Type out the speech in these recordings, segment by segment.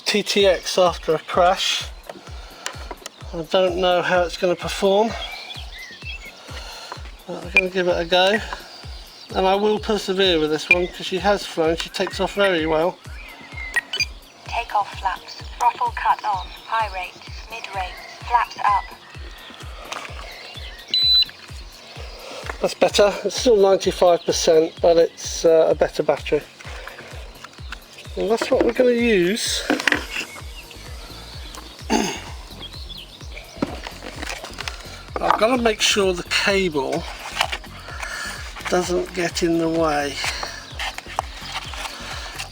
TTX after a crash. I don't know how it's going to perform, but I'm going to give it a go, and I will persevere with this one because she has flown. She takes off very well. Take off flaps, throttle cut on, high rate, mid rate, flaps up. That's better. It's still 95%, but it's a better battery. And that's what we're going to use. I've got to make sure the cable doesn't get in the way.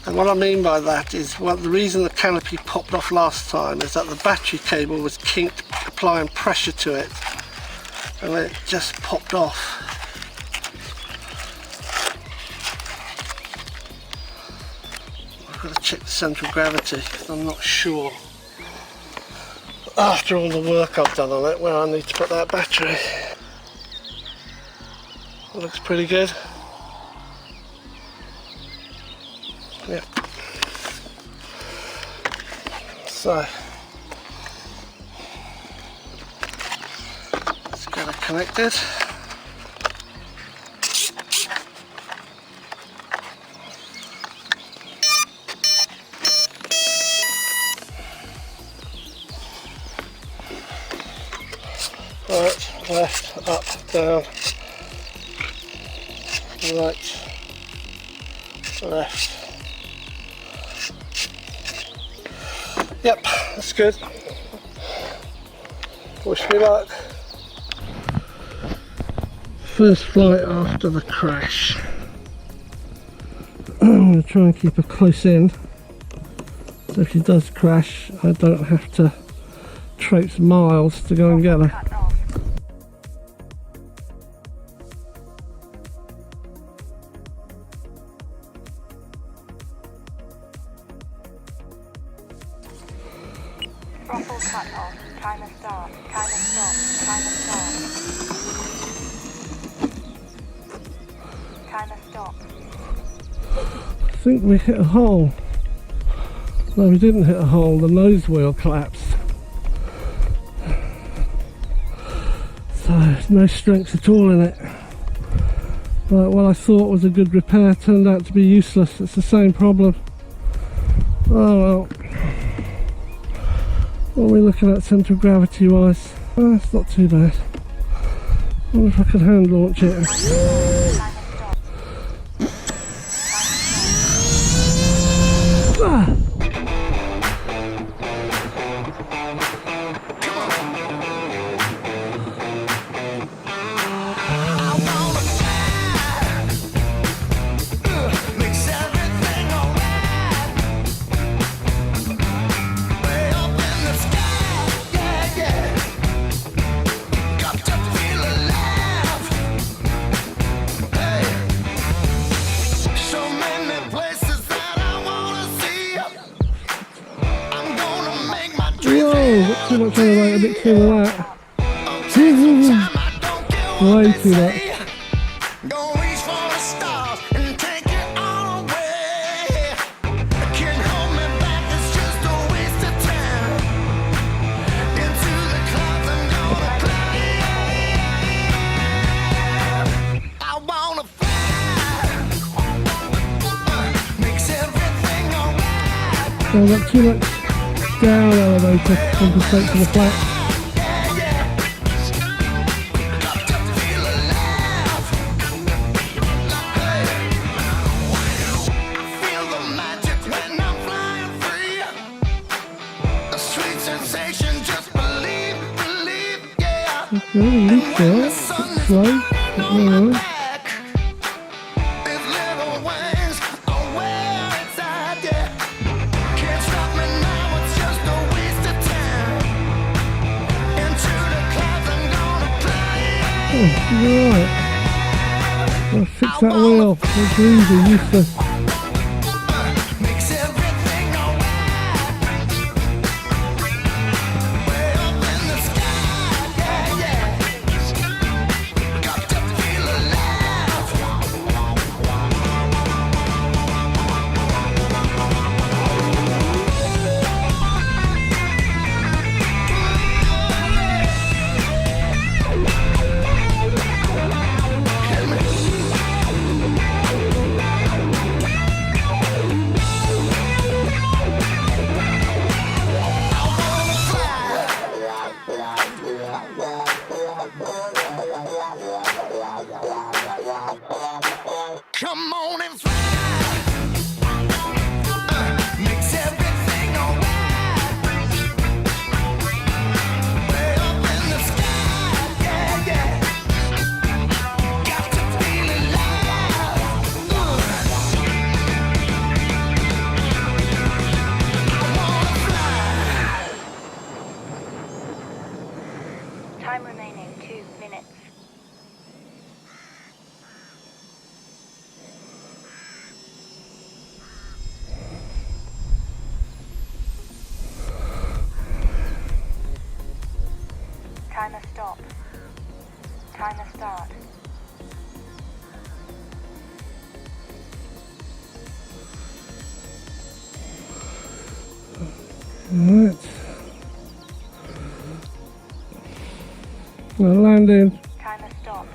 And what I mean by that is, well, the reason the canopy popped off last time is that the battery cable was kinked applying pressure to it, and it just popped off. I've got to check the centre of gravity because I'm not sure, after all the work I've done on it, where I need to put that battery. It looks pretty good. Yep. So let's get it connected. Right, left, up, down, right, left. Yep, that's good. Wish me luck. First flight after the crash. I'm going to try and keep her close in, so if she does crash I don't have to traipse miles to go and get her. Throttle cut off, timer start, timer stop, timer start. Timer stop. I think we hit a hole. No, we didn't hit a hole, the nose wheel collapsed. So there's no strength at all in it. But what I thought was a good repair turned out to be useless. It's the same problem. Oh well. What are we looking at centre of gravity wise? Oh, it's not too bad. I wonder if I could hand launch it. Ah. Whoa, got too much air, a bit too of that. Way too much. So I've got too much down elevator to compensate for the flat. Okay, leap there, bit slow, but alright. Right, I'll fix that wheel, it's easy, useless. Come on and fly. Makes everything alright. Way up in the sky, yeah, yeah. Got to feel alive. I wanna fly. Time remaining 2 minutes. Timer stop. Timer start. Alright. Now landing. Timer stop.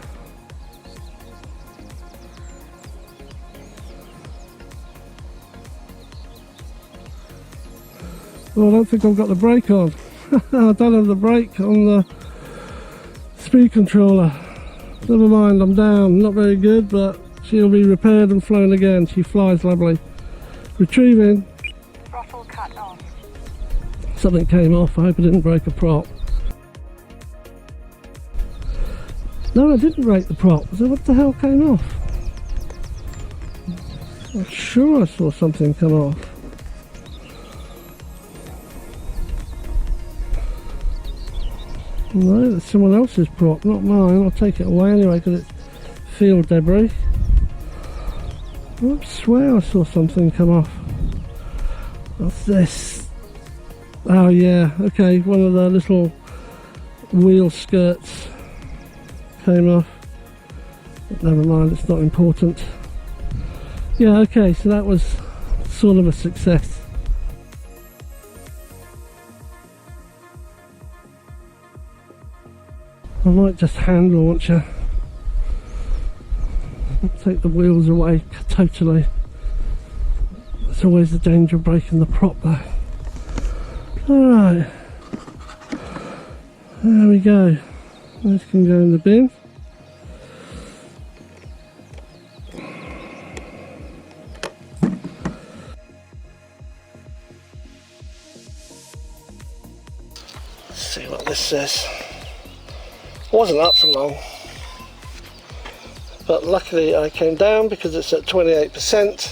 Oh, I don't think I've got the brake on. I don't have the brake on the speed controller. Never mind, I'm down. Not very good, but she'll be repaired and flown again. She flies lovely. Retrieving. Throttle cut on. Something came off. I hope I didn't break a prop. No, I didn't break the prop. So what the hell came off? I'm sure I saw something come off. No, that's someone else's prop, not mine. I'll take it away anyway because it's field debris. I swear I saw something come off. What's this? Oh yeah, okay, one of the little wheel skirts came off. But never mind, it's not important. Yeah, okay, so that was sort of a success. I might just hand launch her. Take the wheels away totally. There's always the danger of breaking the prop though. Alright. There we go. This can go in the bin. Let's see what this says. Wasn't up for long, but luckily I came down because it's at 28%.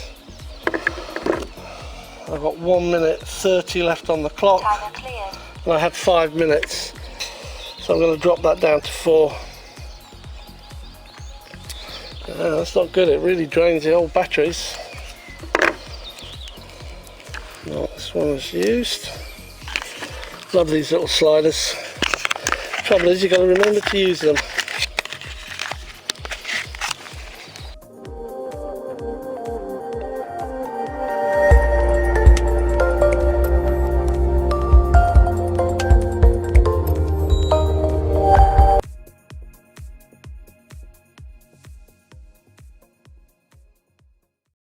I've got 1 minute 30 left on the clock, Timer cleared. and I had 5 minutes, so I'm going to drop that down to 4. That's not good, it really drains the old batteries. Not this one is used. Love these little sliders. Trouble is, you've got to remember to use them.